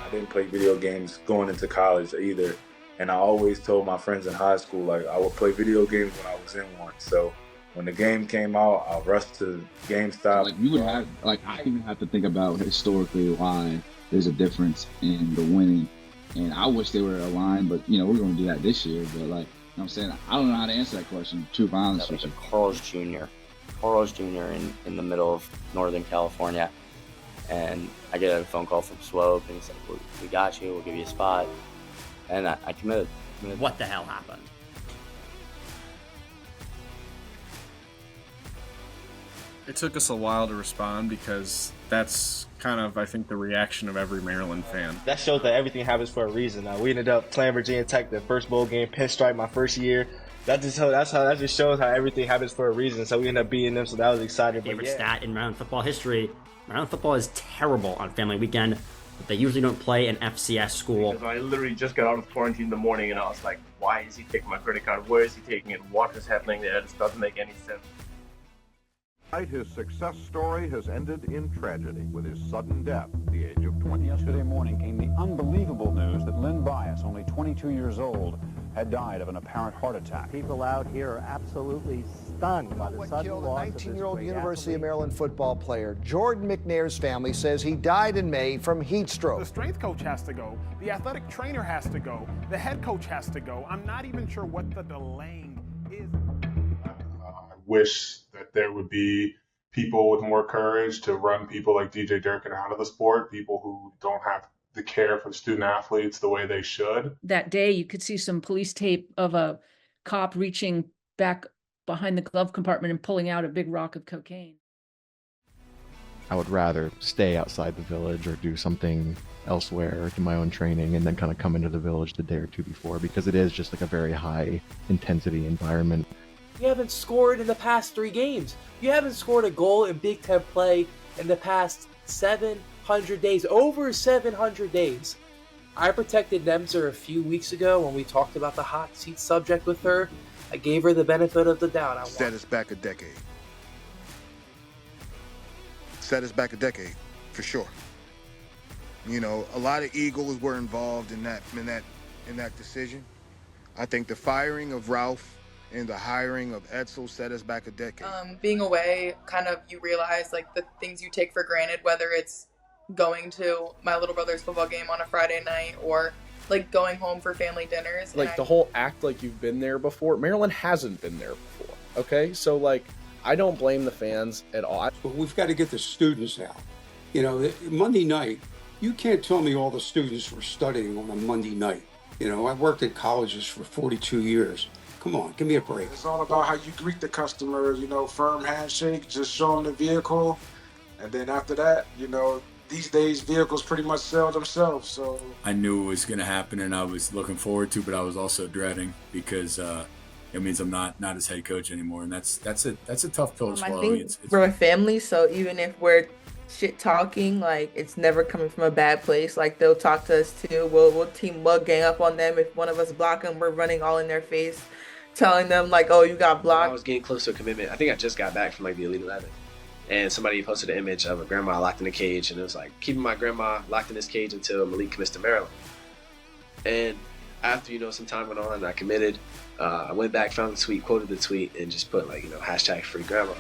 I didn't play video games going into college either. And I always told my friends in high school, like, I would play video games when I was in one. So when the game came out, I rushed to GameStop. Like you would have, like I even have to think about historically why there's a difference in the winning. And I wish they were aligned, but we're going to do that this year. But like, you know what I'm saying, I don't know how to answer that question. True honest with you. Carl's Jr. in the middle of Northern California. And I get a phone call from Swope, and he's like, we got you, we'll give you a spot. And I committed. What the hell happened? It took us a while to respond because that's kind of, I think, the reaction of every Maryland fan. That shows that everything happens for a reason. We ended up playing Virginia Tech the first bowl game, pinstripe my first year. That just shows how everything happens for a reason. So we ended up beating them, so that was exciting. Favorite stat in Maryland football history: Maryland football is terrible on family weekend. They usually don't play an FCS school. Because I literally just got out of quarantine in the morning and I was like, why is he taking my credit card? Where is he taking it? What is happening there? This doesn't make any sense. His success story has ended in tragedy with his sudden death at the age of 22. Yesterday morning came the unbelievable news that Lynn Bias, only 22 years old, had died of an apparent heart attack. People out here are absolutely stunned by the sudden loss of this 19-year-old University athlete. of Maryland football player Jordan McNair's family says he died in May from heat stroke. The strength coach has to go. The athletic trainer has to go. The head coach has to go. I'm not even sure what the delaying is. I wish that there would be people with more courage to run people like DJ Durkin out of the sport, people who don't have the care for student athletes the way they should. That day, you could see some police tape of a cop reaching back behind the glove compartment and pulling out a big rock of cocaine. I would rather stay outside the village or do something elsewhere or do my own training and then kind of come into the village the day or two before, because it is just like a very high intensity environment. You haven't scored in the past 3 games. You haven't scored a goal in Big Ten play in the past 700 days, over 700 days. I protected Nemser a few weeks ago when we talked about the hot seat subject with her. I gave her the benefit of the doubt. Set us back a decade. Set us back a decade, for sure. A lot of egos were involved in that decision. I think the firing of Ralph and the hiring of Edsel set us back a decade. Being away, kind of you realize like the things you take for granted, whether it's going to my little brother's football game on a Friday night or like going home for family dinners. Like the whole act like you've been there before. Maryland hasn't been there before. Okay, so like I don't blame the fans at all. But we've got to get the students out. Monday night, you can't tell me all the students were studying on a Monday night. I worked at colleges for 42 years. Come on, give me a break. It's all about how you greet the customer, firm handshake, just show them the vehicle. And then after that, these days vehicles pretty much sell themselves. So I knew it was going to happen and I was looking forward to, but I was also dreading because it means I'm not his head coach anymore. And that's a tough pill to swallow. I think we're a family, so even if we're shit talking, like it's never coming from a bad place. Like they'll talk to us too. We'll team mug gang up on them. If one of us block them, we're running all in their face, telling them like, "Oh, you got blocked." I was getting close to a commitment. I think I just got back from like the Elite 11, and somebody posted an image of a grandma locked in a cage, and it was like keeping my grandma locked in this cage until Malik commits to Maryland. And after some time went on, and I committed. I went back, found the tweet, quoted the tweet, and just put like #free grandma.